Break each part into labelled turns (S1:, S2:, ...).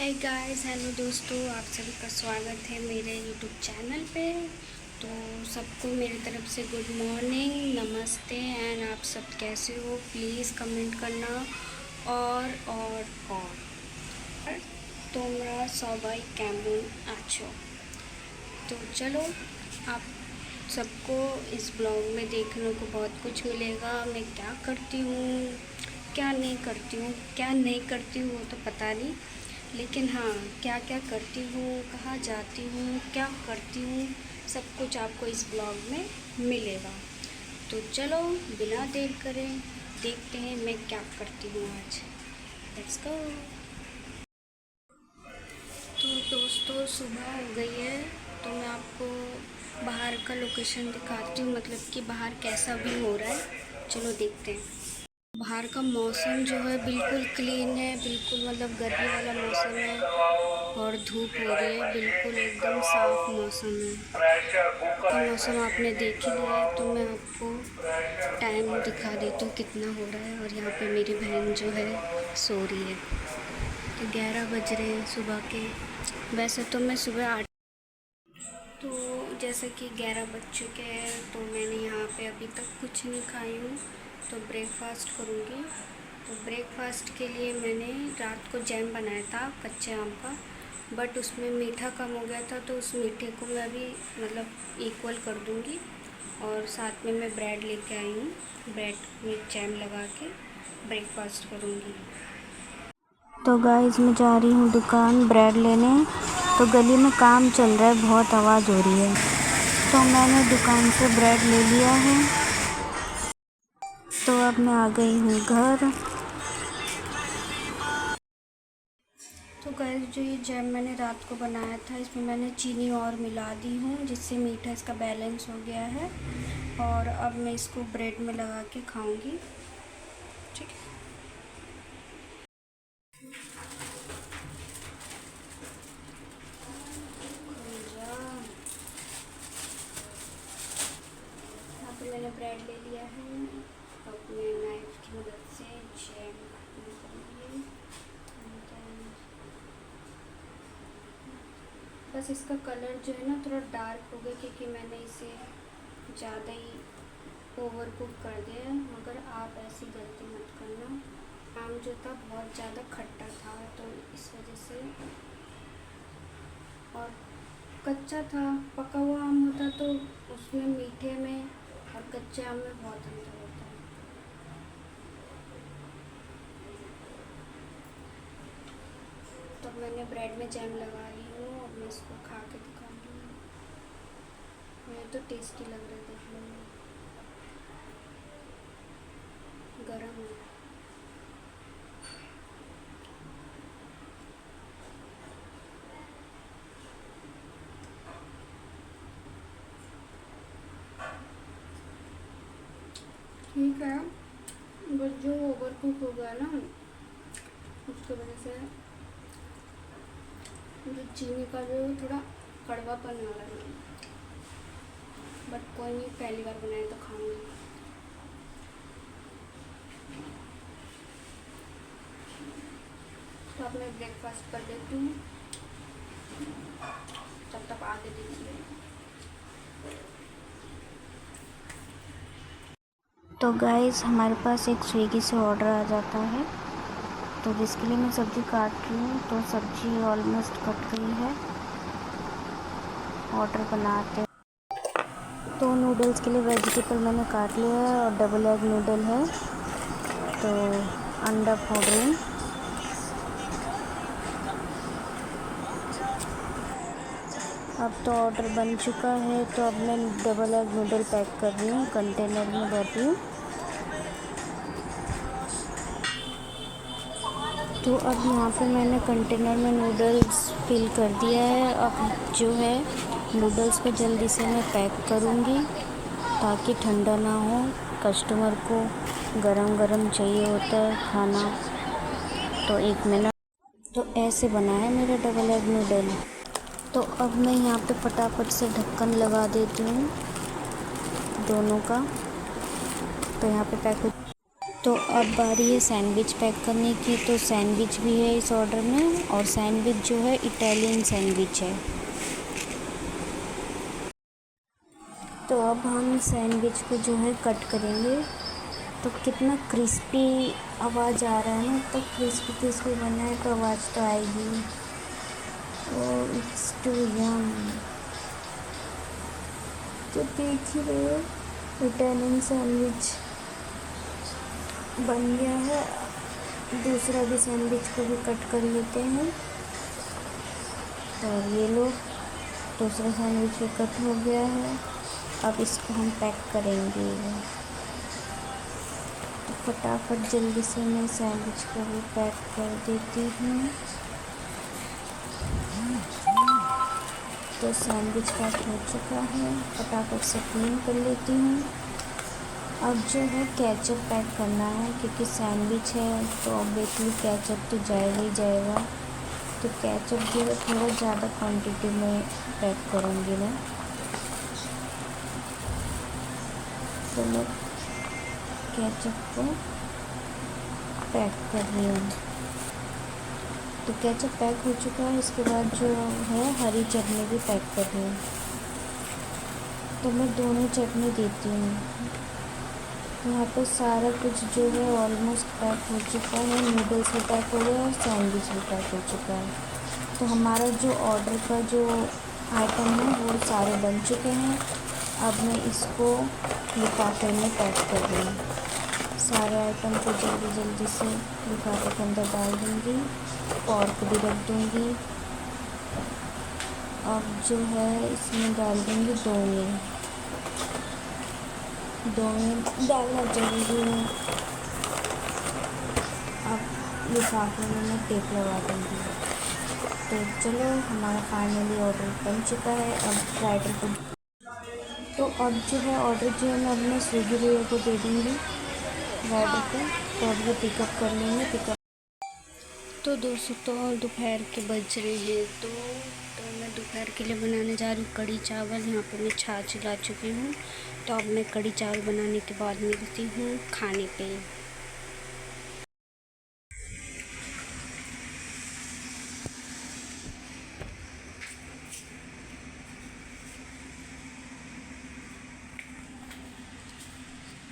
S1: Hey guys, hello दोस्तों, आप सभी का स्वागत है मेरे यूट्यूब चैनल पे। तो सबको मेरी तरफ से गुड मॉर्निंग, नमस्ते। एंड आप सब कैसे हो, प्लीज़ कमेंट करना। और তোমরা সবাই কেমন আছো। तो चलो, आप सबको इस ब्लॉग में देखने को बहुत कुछ मिलेगा। मैं क्या करती हूँ, क्या नहीं करती हूँ, क्या नहीं करती हूँ वो तो पता नहीं, लेकिन हाँ, क्या क्या करती हूँ, कहाँ जाती हूँ, क्या करती हूँ, सब कुछ आपको इस ब्लॉग में मिलेगा। तो चलो, बिना देर करें देखते हैं मैं क्या करती हूँ आज। Let's go. तो दोस्तों, सुबह हो गई है, तो मैं आपको बाहर का लोकेशन दिखाती हूँ, मतलब कि बाहर कैसा भी हो रहा है। चलो देखते हैं। बाहर का मौसम जो है बिल्कुल क्लीन है, बिल्कुल मतलब गर्मी वाला मौसम है और धूप हो रही है, बिल्कुल एकदम साफ मौसम है। तो मौसम आपने देख ही लिया है, तो मैं आपको टाइम दिखा देती हूँ कितना हो रहा है। और यहाँ पे मेरी बहन जो है सो रही है। तो 11 बज रहे हैं सुबह के। वैसे तो मैं सुबह 8, तो जैसे कि 11 बज चुके हैं, तो मैंने यहाँ पे अभी तक कुछ नहीं खाई हूँ, तो ब्रेकफ़ास्ट करूँगी। तो ब्रेकफ़ास्ट के लिए मैंने रात को जैम बनाया था कच्चे आम का, बट उसमें मीठा कम हो गया था, तो उस मीठे को मैं अभी मतलब इक्वल कर दूँगी। और साथ में मैं ब्रेड लेके आई हूँ, ब्रेड में जैम लगा के ब्रेकफ़ास्ट करूँगी। तो गाइस, मैं जा रही हूँ दुकान ब्रेड लेने। तो गली में काम चल रहा है, बहुत आवाज़ हो रही है, तो मैंने दुकान से ब्रेड ले लिया है। तो अब मैं आ गई हूँ घर। तो गाइस, जो ये जैम मैंने रात को बनाया था, इसमें मैंने चीनी और मिला दी हूँ, जिससे मीठा इसका बैलेंस हो गया है। और अब मैं इसको ब्रेड में लगा के खाऊंगी। ठीक है। यहाँ पे मैंने ब्रेड ले लिया है, अपने नाइफ की मदद से जैम करूँगी। बस इसका कलर जो है ना थोड़ा डार्क हो गया, क्योंकि मैंने इसे ज़्यादा ही ओवर कुक कर दिया है। मगर आप ऐसी गलती मत करना। आम जो था बहुत ज़्यादा खट्टा था, तो इस वजह से। और कच्चा था, पका हुआ आम होता तो उसमें मीठे में और कच्चे आम में बहुत अंतर होता है। तो मैंने ब्रेड में जैम लगा ली हूँ, और मैं इसको खा के दिखाऊंगी। मुझे तो टेस्टी लग रहा है देखने में, गरम है। ठीक है, बस जो ओवर कुक हो गया ना, उसकी वजह से जो चीनी का जो थोड़ा कड़वापन आ रहा है। बट कोई नहीं, पहली बार बनाए तो खाऊंगी। तो अब मैं ब्रेकफास्ट कर देती हूँ, तब तक आगे देखिए। तो गाइस, हमारे पास एक स्विगी से ऑर्डर आ जाता है, तो जिसके लिए मैं सब्ज़ी काट रही हूँ। तो सब्ज़ी ऑलमोस्ट कट गई है, ऑर्डर बनाते। तो नूडल्स के लिए वेजिटेबल मैंने काट लिया है, और डबल एग नूडल है, तो अंडा फोड़ रही हूँ। अब तो ऑर्डर बन चुका है, तो अब मैं डबल एग नूडल पैक कर रही हूँ, कंटेनर में भर रही हूँ। तो अब यहाँ पे मैंने कंटेनर में नूडल्स फिल कर दिया है। अब जो है नूडल्स को जल्दी से मैं पैक करूँगी, ताकि ठंडा ना हो। कस्टमर को गरम गरम चाहिए होता है खाना। तो 1 मिनट। तो ऐसे बना है मेरा डबल एग नूडल। तो अब मैं यहाँ पे फटाफट से ढक्कन लगा देती हूँ दोनों का। तो यहाँ पे पैक हो।
S2: तो अब बारी है सैंडविच पैक करने की। तो सैंडविच भी है इस ऑर्डर में, और सैंडविच जो है इटालियन सैंडविच है। तो अब हम सैंडविच को जो है कट करेंगे। तो कितना क्रिस्पी आवाज़ आ रहा है ना, तो क्रिस्पी क्रिस्पी बना है तो आवाज़ तो आएगी। ओह इट्स टू यम। तो देख ही रहे हो इटालियन सैंडविच बन गया है। दूसरा भी सैंडविच को भी कट कर लेते हैं। तो ये लो, दूसरा सैंडविच भी कट हो गया है। अब इसको हम पैक करेंगे। तो फटाफट जल्दी से मैं सैंडविच को भी पैक कर देती हूँ। तो सैंडविच पैक हो चुका है, फटाफट से क्लीन कर लेती हूँ। अब जो है केचप पैक करना है, क्योंकि सैंडविच है तो ऑब्वियसली केचप तो जाएगा ही जाएगा। तो केचप जो है थोड़ा ज़्यादा क्वांटिटी में पैक करूँगी मैं। तो मैं केचप को पैक कर रही हूँ। तो केचप पैक हो चुका है। इसके बाद जो है हरी चटनी भी पैक कर रही हूँ। तो मैं दोनों चटनी देती हूँ। यहाँ पे सारा कुछ जो है ऑलमोस्ट पैक हो चुका है। नूडल्स भी पैक हो गया और सैंडविच भी पैक हो चुका है। तो हमारा जो ऑर्डर का जो आइटम है वो सारे बन चुके हैं। अब मैं इसको लिफाफे में पैक कर रही हूँ। सारे आइटम को जल्दी जल्दी से लिफाफे के अंदर डाल दूँगी। फॉर्क भी रख दूँगी। अब जो है इसमें डाल दूँगी दोने डालना जरूरी है। अब लिफाफे में मैं टेप लगा दूँगी। तो चलो हमारा फाइनली ऑर्डर बन चुका है। अब राइडर को तो अब जो है ऑर्डर जो है मैं अपने स्विगी भैया को दे दूँगी, राइडर को। तो अब वो पिकअप कर लेंगे। पिकअप
S1: तो दोस्तों तो दोपहर के बज रहे हैं। तो मैं दोपहर के लिए बनाने जा रही हूँ कढ़ी चावल। यहाँ पे मैं छाछ ला चुकी हूँ। तो अब मैं कढ़ी चावल बनाने के बाद मिलती हूँ खाने पे।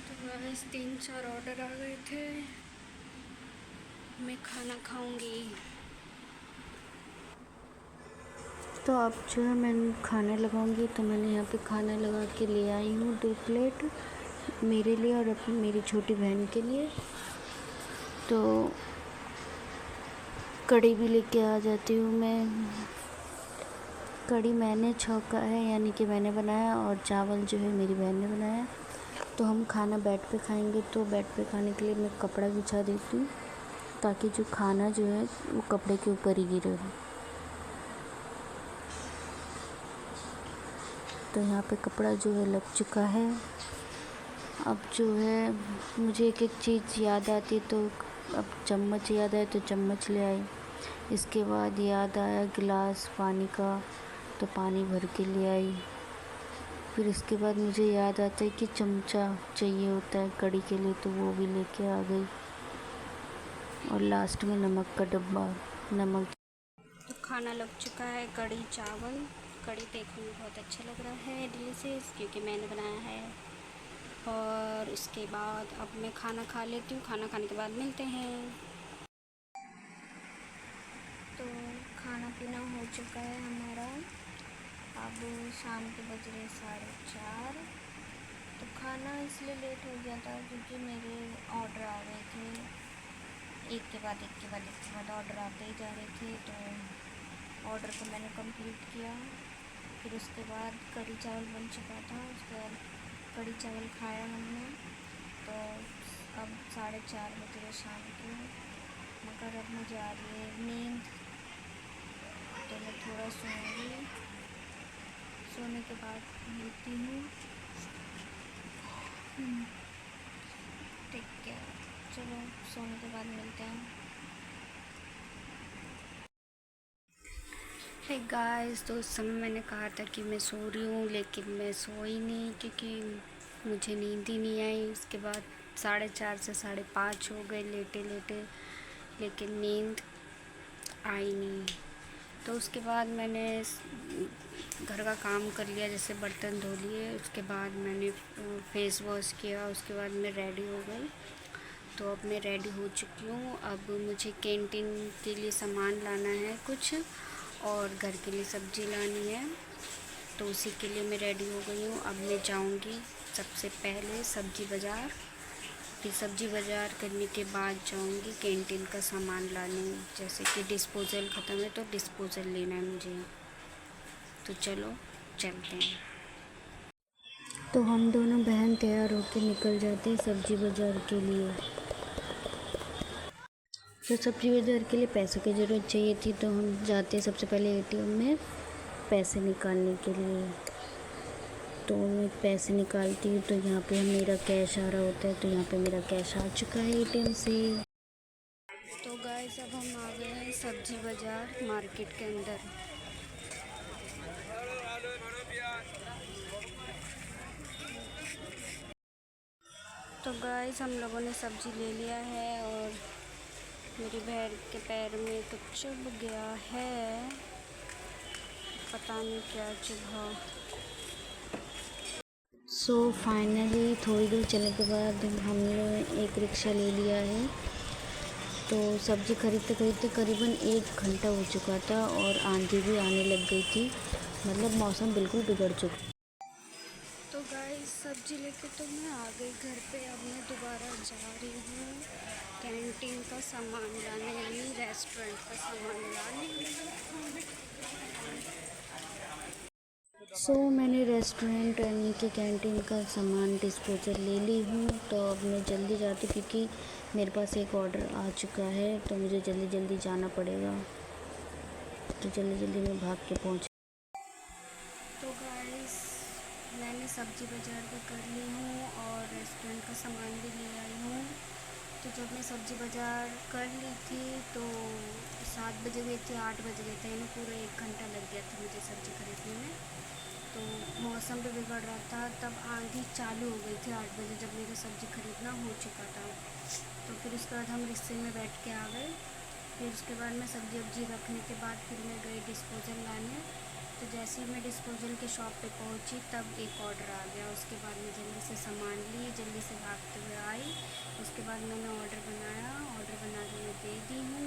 S1: तो बस 3-4 ऑर्डर आ गए थे। मैं खाना खाऊंगी।
S2: तो अब जो है मैं खाने लगाऊंगी। तो मैंने यहाँ पे खाना लगा के ले आई हूँ 2 प्लेट मेरे लिए और अपनी मेरी छोटी बहन के लिए। तो कढ़ी भी लेके आ जाती हूँ मैं। कढ़ी मैंने छौंका है, यानी कि मैंने बनाया, और चावल जो है मेरी बहन ने बनाया। तो हम खाना बेड पे खाएंगे। तो बेड पे खाने के लिए मैं कपड़ा बिछा देती हूँ, ताकि जो खाना जो है वो कपड़े के ऊपर ही गिरे। तो यहाँ पे कपड़ा जो है लग चुका है। अब जो है मुझे एक एक चीज़ याद आती है। तो अब चम्मच याद आया तो चम्मच ले आई। इसके बाद याद आया गिलास पानी का, तो पानी भर के ले आई। फिर इसके बाद मुझे याद आता है कि चमचा चाहिए होता है कढ़ी के लिए, तो वो भी लेके आ गई। और लास्ट में नमक का डब्बा, नमक।
S1: तो खाना लग चुका है कढ़ी चावल। कढ़ी देखने में बहुत अच्छा लग रहा है, डिलीशियस, क्योंकि मैंने बनाया है। और उसके बाद अब मैं खाना खा लेती हूँ। खाना खाने के बाद मिलते हैं। तो खाना पीना हो चुका है हमारा। अब शाम के बज रहे 4:30। तो खाना इसलिए लेट हो गया था क्योंकि मेरे ऑर्डर आ गए थे, एक के बाद एक के बाद एक के बाद ऑर्डर आते ही जा रहे थे। तो ऑर्डर को मैंने कंप्लीट किया। फिर उसके बाद कढ़ी चावल बन चुका था। उसके बाद कढ़ी चावल खाया हमने। तो अब 4:30 बज रहे शाम के, मगर अब मुझे आ रही है नींद। तो मैं थोड़ा सोऊंगी। सोने के बाद मिलती हूँ। ठीक है, चलो सोने के बाद मिलते हैं। हे गाइस, तो उस समय मैंने कहा था कि मैं सो रही हूँ, लेकिन मैं सोई नहीं, क्योंकि मुझे नींद ही नहीं आई। उसके बाद 4:30 से 5:30 हो गए लेटे लेटे, लेकिन नींद आई नहीं। तो उसके बाद मैंने घर का काम कर लिया, जैसे बर्तन धो लिए, उसके बाद मैंने फेस वॉश किया, उसके बाद मैं रेडी हो गई। तो अब मैं रेडी हो चुकी हूँ। अब मुझे कैंटीन के लिए सामान लाना है कुछ, और घर के लिए सब्ज़ी लानी है, तो उसी के लिए मैं रेडी हो गई हूँ। अब मैं जाऊँगी सबसे पहले सब्ज़ी बाज़ार, फिर सब्ज़ी बाज़ार करने के बाद जाऊँगी कैंटीन का सामान लाने, जैसे कि डिस्पोज़ल ख़त्म है तो डिस्पोज़ल लेना है मुझे। तो चलो चलते हैं।
S2: तो हम दोनों बहन तैयार होकर निकल जाते हैं सब्ज़ी बाज़ार के लिए। तो सब्ज़ी बाज़ार के लिए पैसों की ज़रूरत चाहिए थी, तो हम जाते हैं सबसे पहले एटीएम में पैसे निकालने के लिए। तो मैं पैसे निकालती हूँ, तो यहाँ पे मेरा कैश आ रहा होता है, तो यहाँ पे मेरा कैश आ चुका है एटीएम से।
S1: तो गाइस अब हम आ गए हैं सब्ज़ी बाज़ार मार्केट के अंदर। तो गाइस हम लोगों ने सब्ज़ी ले लिया है, और मेरी बहन के पैर में कुछ चुभ गया है, पता नहीं क्या चुभा।
S2: सो फाइनली थोड़ी दूर चलने के बाद हमने एक रिक्शा ले लिया है। तो सब्ज़ी खरीदते खरीदते करीबन 1 घंटा हो चुका था, और आंधी भी आने लग गई थी, मतलब मौसम बिल्कुल बिगड़ चुका।
S1: तो गाइस सब्ज़ी लेके तो मैं आ गई घर पे। अब मैं दोबारा जा रही हूँ कैंटीन का सामान लाने, यानी रेस्टोरेंट का सामान लाने।
S2: सो मैंने रेस्टोरेंट यानी कि कैंटीन का सामान डिस्पोजल ले ली हूँ। तो अब मैं जल्दी जाती हूँ, क्योंकि मेरे पास एक ऑर्डर आ चुका है, तो मुझे जल्दी जल्दी जाना पड़ेगा। तो जल्दी जल्दी मैं भाग के पहुँच।
S1: तो गाइस मैंने सब्ज़ी बाज़ार भी कर ली हूँ और रेस्टोरेंट का सामान भी ले आई हूँ। तो जब मैं सब्ज़ी बाज़ार कर ली थी तो 7 बजे गई थी, 8 बज गए थे, यानी पूरा 1 घंटा लग गया था मुझे सब्ज़ी खरीदने में। तो मौसम भी बिगड़ रहा था, तब आंधी चालू हो गई थी 8 बजे, जब मेरा सब्ज़ी खरीदना हो चुका था। तो फिर उसके बाद हम रिक्शे में बैठ के आ गए। फिर उसके बाद मैं सब्ज़ी वब्जी रखने के बाद फिर मैं गई डिस्पोज़ल लाने। तो जैसे ही मैं डिस्पोज़ल के शॉप पे पहुंची, तब एक ऑर्डर आ गया। उसके बाद मैं जल्दी से सामान ली, जल्दी से भागते हुए आई। उसके बाद मैंने ऑर्डर बनाया, ऑर्डर बना के मैं दे दी हूँ।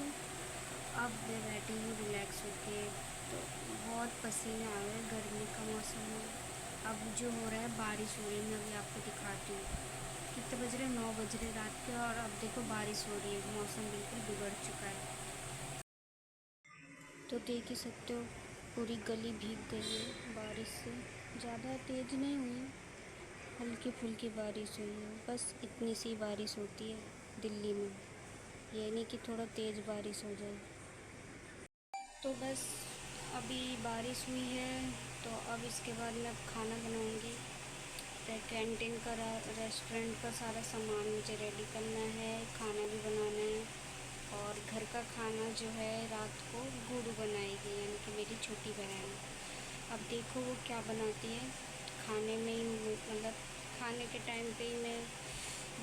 S1: अब मैं बैठी हूँ रिलैक्स होके। तो बहुत पसीने आ गए, गर्मी का मौसम है। अब जो हो रहा है, बारिश हो रही है, मैं अभी आपको दिखाती हूँ। कितने बज रहे, 9 बज रहे रात के, और अब देखो बारिश हो रही है, मौसम बिल्कुल बिगड़ चुका है। तो देख ही सकते हो पूरी गली भीग गई है बारिश से। ज़्यादा तेज़ नहीं हुई, हल्की फुल्की बारिश हुई है, बस इतनी सी बारिश होती है दिल्ली में, ये नहीं कि थोड़ा तेज़ बारिश हो जाए। तो बस अभी बारिश हुई है, तो अब इसके बाद मैं अब खाना बनाऊंगी। कैंटीन का रेस्टोरेंट का सारा सामान मुझे रेडी करना है, खाना भी बनाना है। और घर का खाना जो है रात को गुडू बनाएगी, यानी कि मेरी छोटी बहन। अब देखो वो क्या बनाती है, खाने में ही मतलब खाने के टाइम पे ही मैं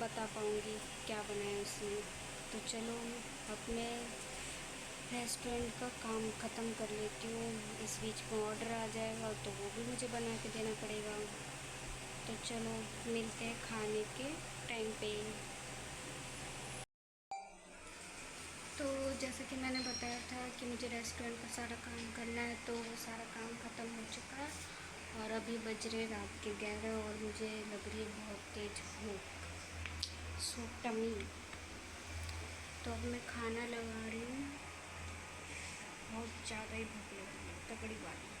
S1: बता पाऊँगी क्या बनाया उसने। तो चलो अपने रेस्टोरेंट का काम ख़त्म कर लेती हूँ, इस बीच में ऑर्डर आ जाएगा तो वो भी मुझे बना के देना पड़ेगा। तो चलो मिलते हैं खाने के टाइम पे। तो जैसे कि मैंने बताया था कि मुझे रेस्टोरेंट का सारा काम करना है, तो वो सारा काम ख़त्म हो चुका है, और अभी बज रहे रात के 11, और मुझे लग रही है बहुत तेज़ भूख, सो टमी। तो अब मैं खाना लगा रही हूँ, बहुत ज़्यादा ही भूख लग रही है, तगड़ी बात है।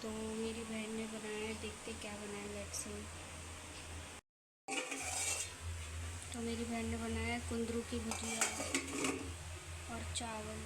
S1: तो मेरी बहन ने बनाया है, देखते क्या बनाया, लेट्स सी। तो मेरी बहन ने बनाया कुंदरू की भुजिया और चावल।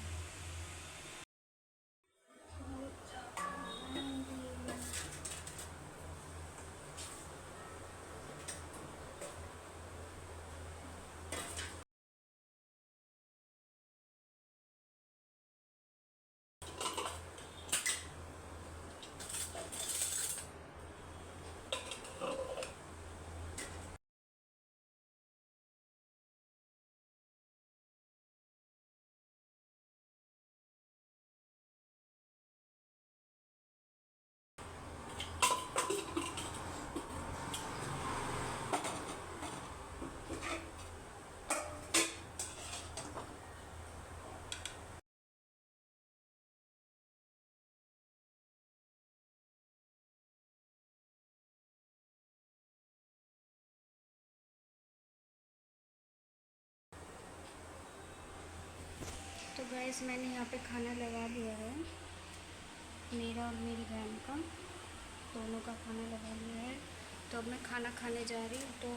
S1: गाइस मैंने यहाँ पे खाना लगा दिया है, मेरा और मेरी बहन का, दोनों का खाना लगा लिया है। तो अब मैं खाना खाने जा रही हूँ। तो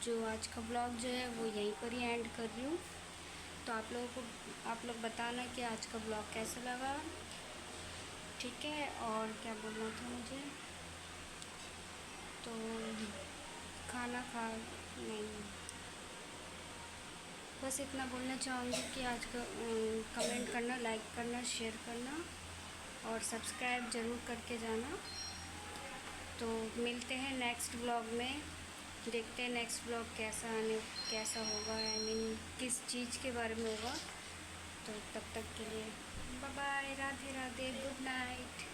S1: जो आज का ब्लॉग जो है वो यहीं पर ही एंड कर रही हूँ। तो आप लोग बताना कि आज का ब्लॉग कैसा लगा, ठीक है। और क्या बोलना था मुझे, तो खाना खा नहीं, बस इतना बोलना चाहूँगी कि आज का कमेंट करना, लाइक करना, शेयर करना और सब्सक्राइब ज़रूर करके जाना। तो मिलते हैं नेक्स्ट ब्लॉग में, देखते हैं नेक्स्ट ब्लॉग कैसा होगा, आई मीन किस चीज़ के बारे में होगा। तो तब तक के लिए bye bye, Radhe Radhe, good night.